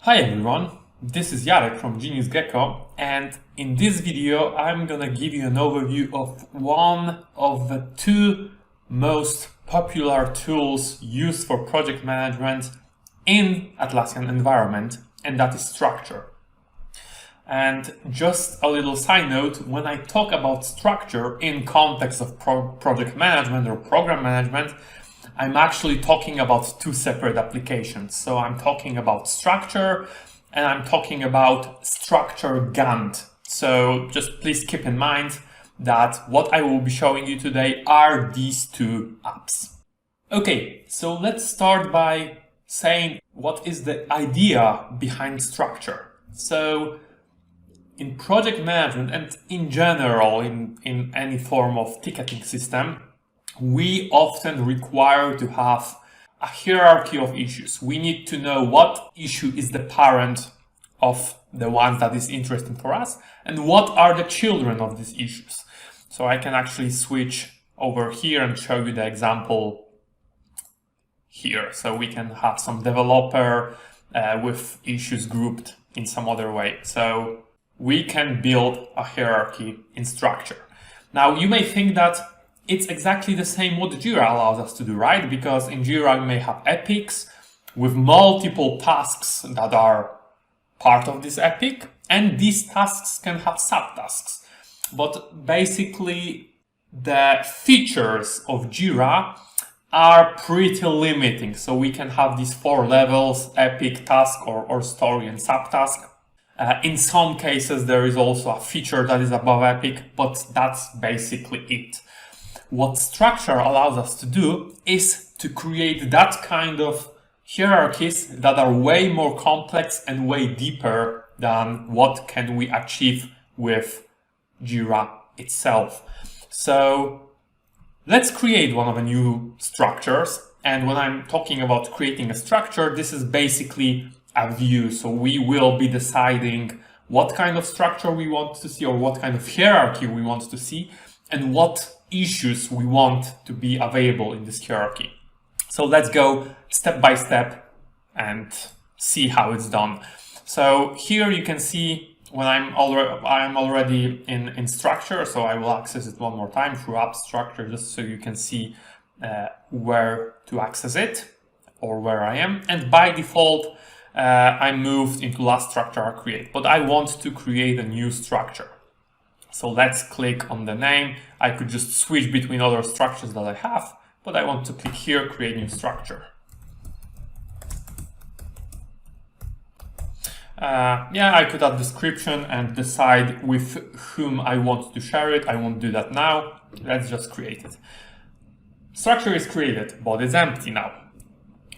Hi everyone, this is Jarek from Genius Gecko, and in this video I'm gonna give you an overview of one of the two most popular tools used for project management in Atlassian environment, and that is Structure. And just a little side note, when I talk about Structure in context of project management or program management, I'm actually talking about two separate applications. So I'm talking about Structure and I'm talking about Structure Gantt. So just please keep in mind that what I will be showing you today are these two apps. Okay, so let's start by saying what is the idea behind Structure. So in project management and in general in any form of ticketing system, we often require to have a hierarchy of issues. We need to know what issue is the parent of the one that is interesting for us and what are the children of these issues. So I can actually switch over here and show you the example here. So we can have some developer with issues grouped in some other way. So we can build a hierarchy in Structure. Now you may think that it's exactly the same what Jira allows us to do, right? Because in Jira, we may have epics with multiple tasks that are part of this epic, and these tasks can have subtasks. But basically, the features of Jira are pretty limiting. So we can have these 4 levels, epic, task, or story and subtask. In some cases, there is also a feature that is above epic, but that's basically it. What Structure allows us to do is to create that kind of hierarchies that are way more complex and way deeper than what can we achieve with Jira itself. So let's create one of the new structures. And when I'm talking about creating a structure, this is basically a view. So we will be deciding what kind of structure we want to see or what kind of hierarchy we want to see and what issues we want to be available in this hierarchy. So let's go step by step and see how it's done. So here you can see when I'm already in Structure, so I will access it one more time through App Structure just so you can see where to access it or where I am. And by default, I moved into last structure I create, but I want to create a new structure. So let's click on the name. I could just switch between other structures that I have, but I want to click here, create new structure. I could add description and decide with whom I want to share it. I won't do that now. Let's just create it. Structure is created, but it's empty now.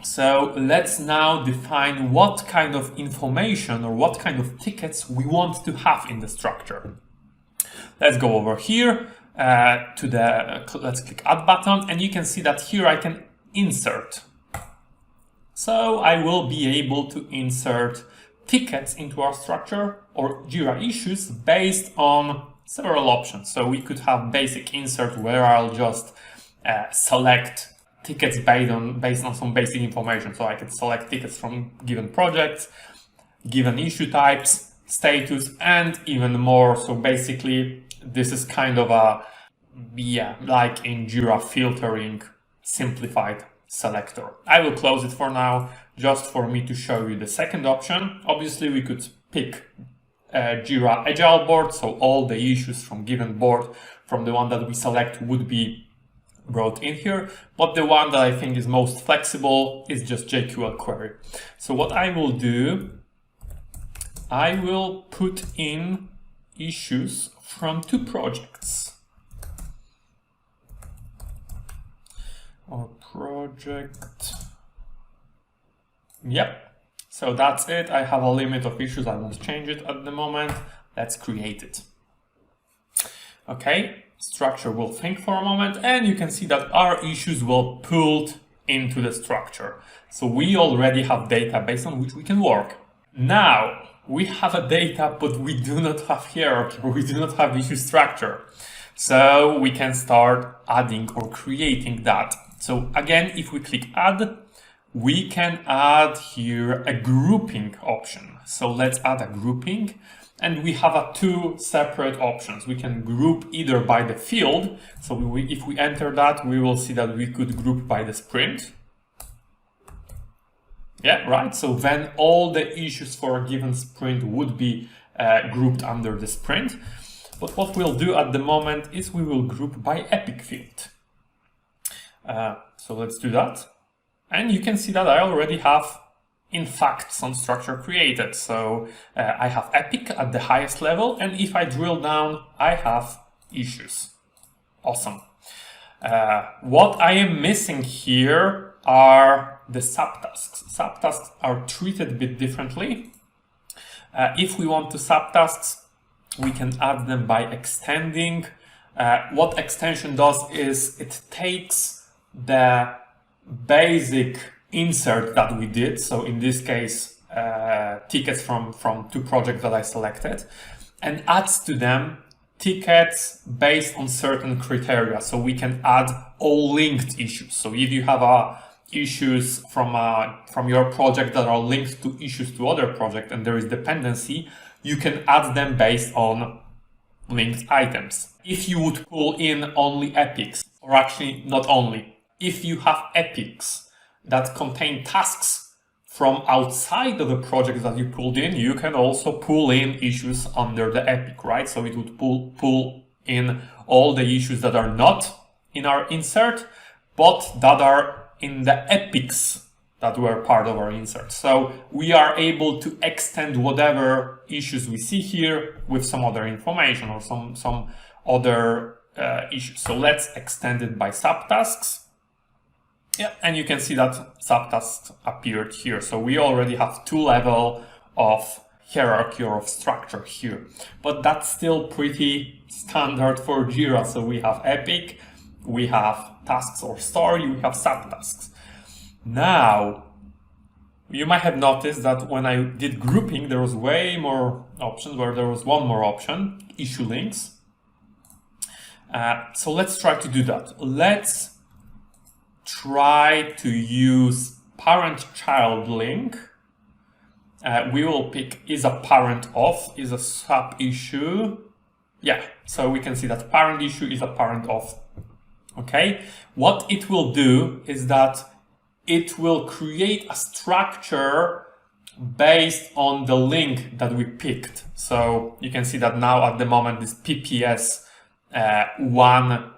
So let's now define what kind of information or what kind of tickets we want to have in the structure. Let's go over here let's click Add button, and you can see that here I can insert. So I will be able to insert tickets into our structure or Jira issues based on several options. So we could have basic insert where I'll just select tickets based on some basic information. So I could select tickets from given projects, given issue types, status, and even more. So basically, this is kind of a, like in Jira filtering simplified selector. I will close it for now, just for me to show you the second option. Obviously, we could pick Jira Agile board, so all the issues from given board, from the one that we select, would be brought in here. But the one that I think is most flexible is just JQL query. So what I will do, I will put in issues from 2 projects. Or project. Yep. So that's it. I have a limit of issues. I won't change it at the moment. Let's create it. Okay. Structure will think for a moment, and you can see that our issues will pulled into the structure. So we already have data based on which we can work. Now, we have a data, but we do not have hierarchy, or we do not have issue structure. So we can start adding or creating that. So again, if we click Add, we can add here a grouping option. So let's add a grouping, and we have two separate options. We can group either by the field. So if we enter that, we will see that we could group by the sprint. Yeah, right. So then all the issues for a given sprint would be grouped under the sprint. But what we'll do at the moment is we will group by epic field. So let's do that. And you can see that I already have, in fact, some structure created. So I have epic at the highest level. And if I drill down, I have issues. Awesome. What I am missing here are the subtasks. Subtasks are treated a bit differently. If we want to subtasks, we can add them by extending. What extension does is it takes the basic insert that we did. So in this case, tickets from two projects that I selected, and adds to them tickets based on certain criteria. So we can add all linked issues. So if you have issues from your project that are linked to issues to other projects and there is dependency, you can add them based on linked items. If you would pull in only epics, or actually not only, if you have epics that contain tasks from outside of the project that you pulled in, you can also pull in issues under the epic, right? So it would pull in all the issues that are not in our insert, but that are in the epics that were part of our insert. So we are able to extend whatever issues we see here with some other information or some other issues. So let's extend it by subtasks. Yeah, and you can see that subtasks appeared here. So we already have two levels of hierarchy or of structure here, but that's still pretty standard for Jira. So we have epic, we have tasks or story, we have subtasks. Now, you might have noticed that when I did grouping, there was way more options, where there was one more option, issue links. So let's try to do that. Let's try to use parent-child link. We will pick is a parent of, is a sub issue. Yeah, so we can see that parent issue is a parent of. Okay, what it will do is that it will create a structure based on the link that we picked. So you can see that now at the moment this PPS 1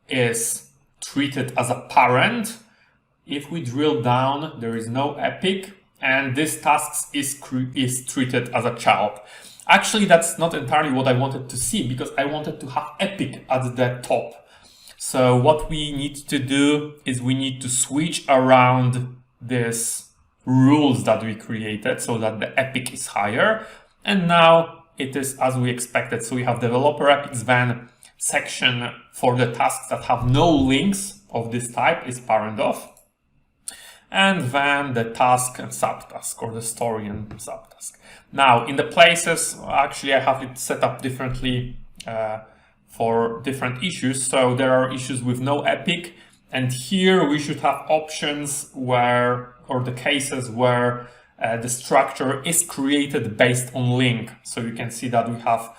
is treated as a parent. If we drill down, there is no epic, and this task is treated as a child. Actually, that's not entirely what I wanted to see, because I wanted to have epic at the top. So what we need to do is we need to switch around these rules that we created so that the epic is higher. And now it is as we expected. So we have developer epics, then section for the tasks that have no links of this type is parent of. And then the task and subtask, or the story and subtask. Now in the places, actually I have it set up differently for different issues. So there are issues with no epic, and here we should have options where, or the cases where the structure is created based on link. So you can see that we have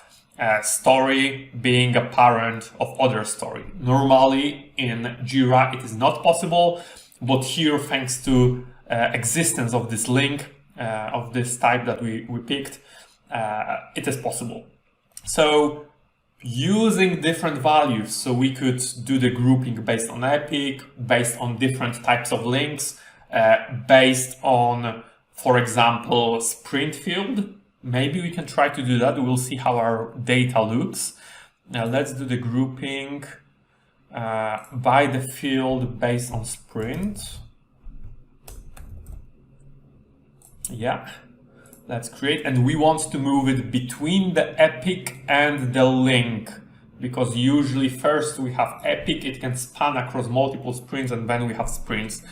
story being a parent of other story. Normally in Jira it is not possible, but here, thanks to existence of this link of this type that we picked, it is possible. So using different values, so we could do the grouping based on epic, based on different types of links, based on, for example, sprint field. Maybe we can try to do that. We'll see how our data looks. Now let's do the grouping by the field based on sprint. Yeah. Let's create, and we want to move it between the epic and the link, because usually first we have epic, it can span across multiple sprints, and then we have sprints.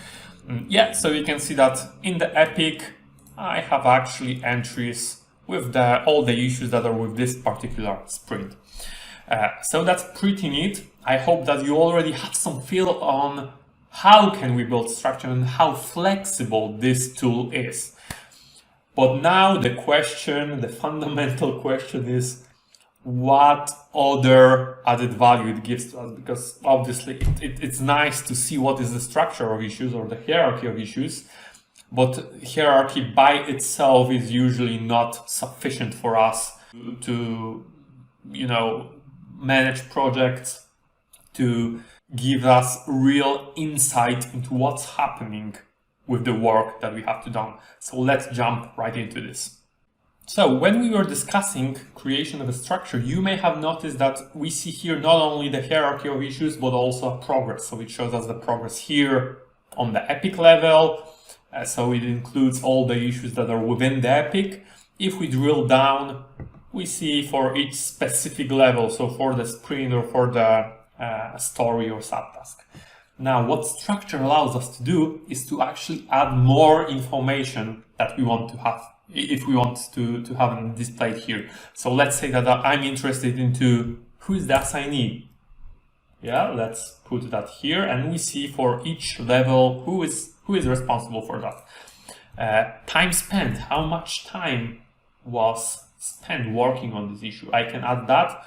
Yeah, so you can see that in the epic, I have actually entries with all the issues that are with this particular sprint. So that's pretty neat. I hope that you already have some feel on how can we build structure and how flexible this tool is. But now the question, the fundamental question is, what other added value it gives to us? Because obviously it's nice to see what is the structure of issues or the hierarchy of issues, but hierarchy by itself is usually not sufficient for us to, manage projects, to give us real insight into what's happening with the work that we have to do. So let's jump right into this. So when we were discussing creation of a structure, you may have noticed that we see here not only the hierarchy of issues, but also a progress. So it shows us the progress here on the epic level. So it includes all the issues that are within the epic. If we drill down, we see for each specific level, so for the sprint or for the story or subtask. Now, what structure allows us to do is to actually add more information that we want to have, if we want to have it displayed here. So let's say that I'm interested into who is the assignee. Yeah, let's put that here, and we see for each level who is responsible for that. Time spent, how much time was spent working on this issue. I can add that,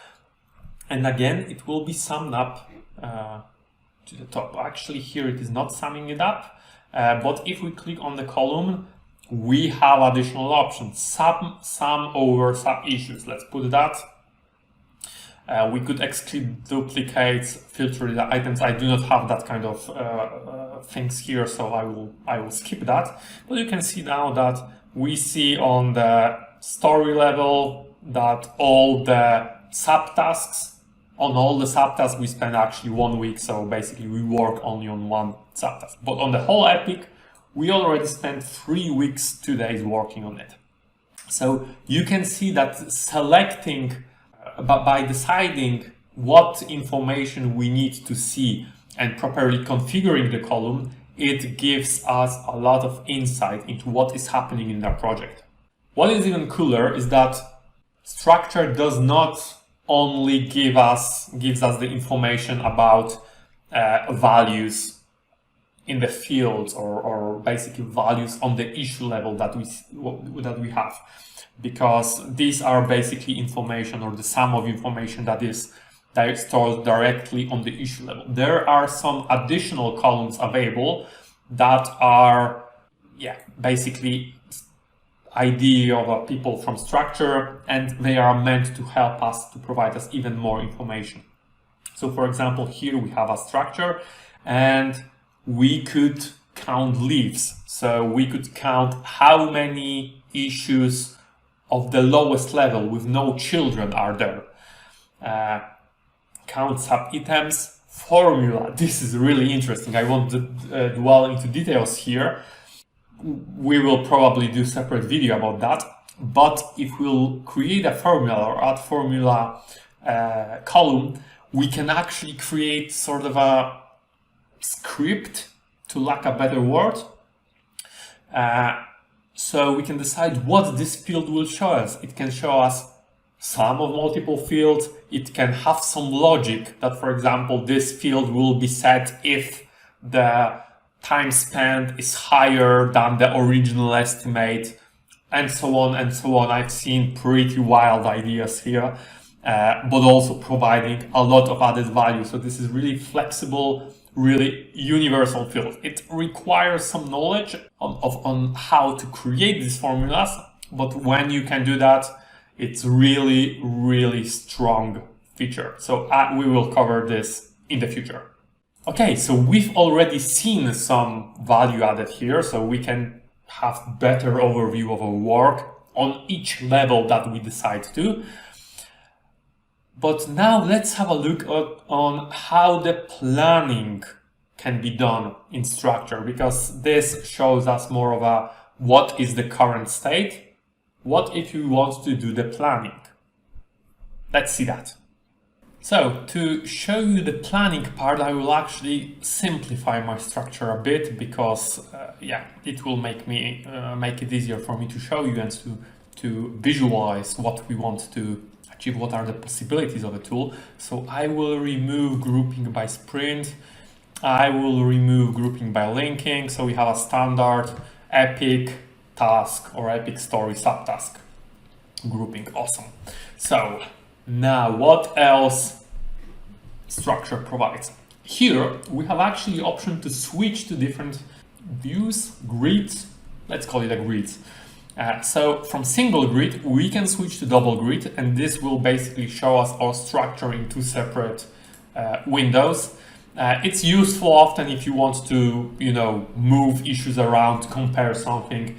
and again it will be summed up to the top. Actually here it is not summing it up, but if we click on the column, we have additional options, sum over sub issues. Let's put that. We could exclude duplicates, filter the items. I do not have that kind of things here, so I will skip that. But you can see now that we see on the story level that all the subtasks, on all the subtasks we spend actually 1 week. So basically we work only on one subtask. But on the whole epic, we already spent 3 weeks, 2 days working on it. So you can see that selecting, by deciding what information we need to see and properly configuring the column, it gives us a lot of insight into what is happening in our project. What is even cooler is that structure does not only gives us the information about values in the fields or basically values on the issue level that we have, because these are basically information or the sum of information that is stored directly on the issue level. There are some additional columns available that are basically idea of people from structure, and they are meant to help us to provide us even more information. So for example, here we have a structure and we could count leaves. So we could count how many issues of the lowest level with no children are there. Count sub-items, formula. This is really interesting. I won't dwell into details here. We will probably do a separate video about that. But if we'll create a formula or add formula column, we can actually create sort of a script, to lack a better word. So we can decide what this field will show us. It can show us sum of multiple fields. It can have some logic that, for example, this field will be set if the time spent is higher than the original estimate, and so on and so on. I've seen pretty wild ideas here, but also providing a lot of added value. So this is really flexible, really universal field. It requires some knowledge on how to create these formulas, but when you can do that, it's really, really strong feature. So we will cover this in the future. Okay, so we've already seen some value added here, so we can have better overview of our work on each level that we decide to. But now let's have a look on how the planning can be done in structure, because this shows us more of a what is the current state, what if you want to do the planning. Let's see that. So to show you the planning part, I will actually simplify my structure a bit, because it will make it easier for me to show you and to visualize what we want to achieve, what are the possibilities of a tool. So I will remove grouping by sprint, I will remove grouping by linking. So we have a standard epic task or epic story subtask grouping. Awesome. So now what else Structure provides? Here we have actually the option to switch to different views, grids. Let's call it a grid. So from single grid, we can switch to double grid, and this will basically show us our structure in two separate windows. It's useful often if you want to, move issues around, compare something,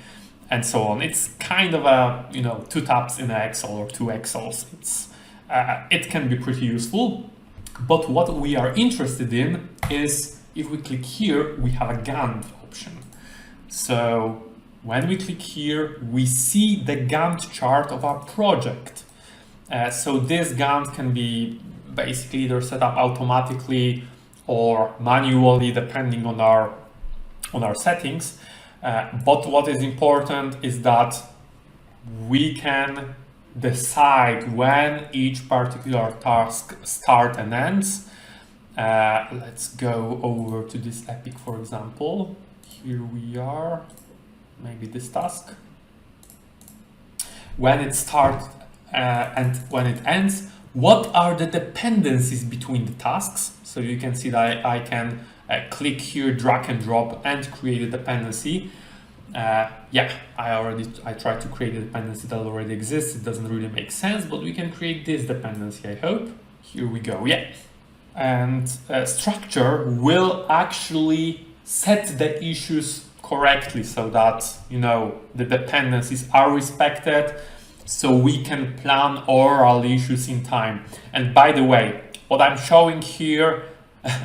and so on. It's kind of a, two taps in an Excel or two Excels. It can be pretty useful. But what we are interested in is if we click here, we have a Gantt option. So when we click here, we see the Gantt chart of our project. So this Gantt can be basically either set up automatically or manually, depending on our settings. But what is important is that we can decide when each particular task starts and ends. Let's go over to this epic, for example. Here we are, maybe this task. When it starts and when it ends, what are the dependencies between the tasks? So you can see that I can click here, drag and drop, and create a dependency. I tried to create a dependency that already exists. It doesn't really make sense, but we can create this dependency, I hope. Here we go, yeah. And Structure will actually set the issues correctly so that, the dependencies are respected, so we can plan our issues in time. And by the way, what I'm showing here,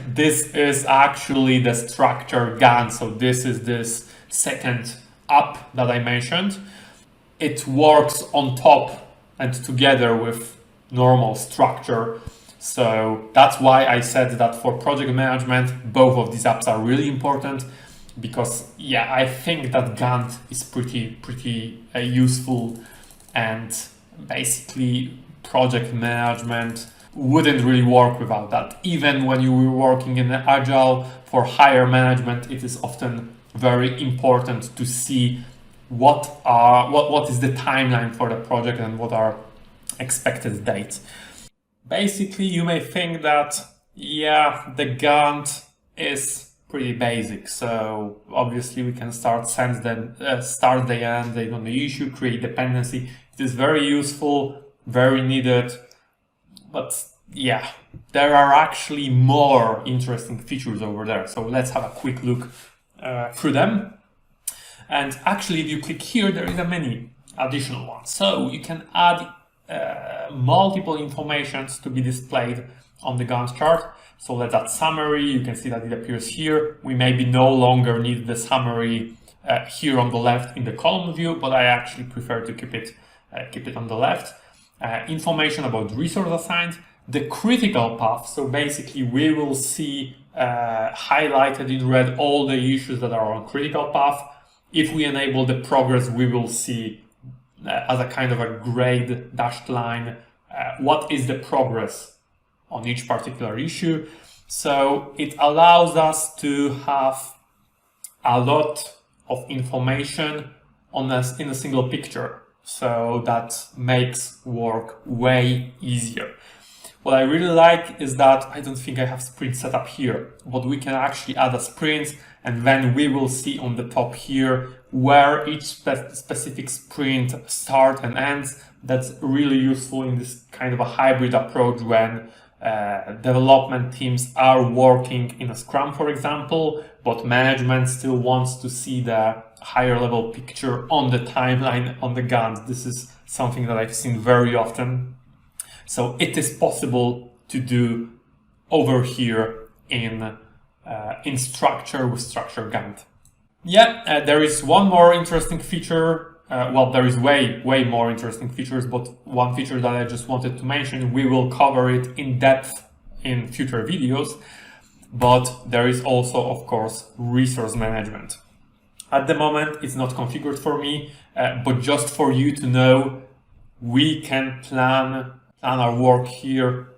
this is actually the Structure Gantt. So this is this second app that I mentioned. It works on top and together with normal Structure. So that's why I said that for project management, both of these apps are really important, because I think that Gantt is pretty useful, and basically project management wouldn't really work without that. Even when you were working in Agile for higher management, it is often very important to see what is the timeline for the project and what are expected dates. Basically, you may think that the Gantt is pretty basic. So obviously we can start the end date on the issue, create dependency. It is very useful, very needed, but there are actually more interesting features over there. So let's have a quick look through them. And actually, if you click here, there is a many additional ones. So you can add multiple informations to be displayed on the Gantt chart. So let's add summary. You can see that it appears here. We maybe no longer need the summary here on the left in the column view, but I actually prefer to keep it on the left. Information about resource assigned, the critical path. So basically, we will see highlighted in red all the issues that are on critical path. If we enable the progress, we will see as a kind of a grade dashed line what is the progress on each particular issue. So it allows us to have a lot of information in a single picture. So that makes work way easier. What I really like is that I don't think I have sprint set up here, but we can actually add a sprint, and then we will see on the top here where each specific sprint starts and ends. That's really useful in this kind of a hybrid approach when development teams are working in a Scrum, for example, but management still wants to see the higher level picture on the timeline on the Gantt. This is something that I've seen very often. So it is possible to do over here in Structure with Structure Gantt. There is one more interesting feature. There is way more interesting features, but one feature that I just wanted to mention, we will cover it in depth in future videos, but there is also, of course, resource management. At the moment, it's not configured for me, but just for you to know, we can plan our work here,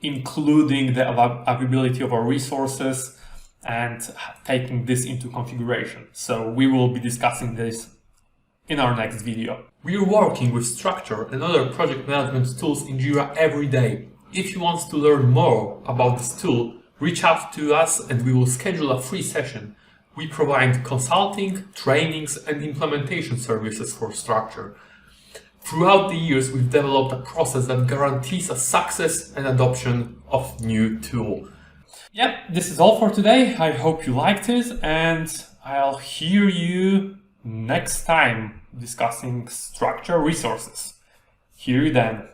including the availability of our resources. and taking this into configuration. So we will be discussing this in our next video. We are working with Structure and other project management tools in Jira every day. If you want to learn more about this tool, reach out to us and we will schedule a free session. We provide consulting, trainings and implementation services for Structure. Throughout the years, we've developed a process that guarantees a success and adoption of new tool. Yep, this is all for today. I hope you liked it, and I'll hear you next time discussing Structure resources. Hear you then.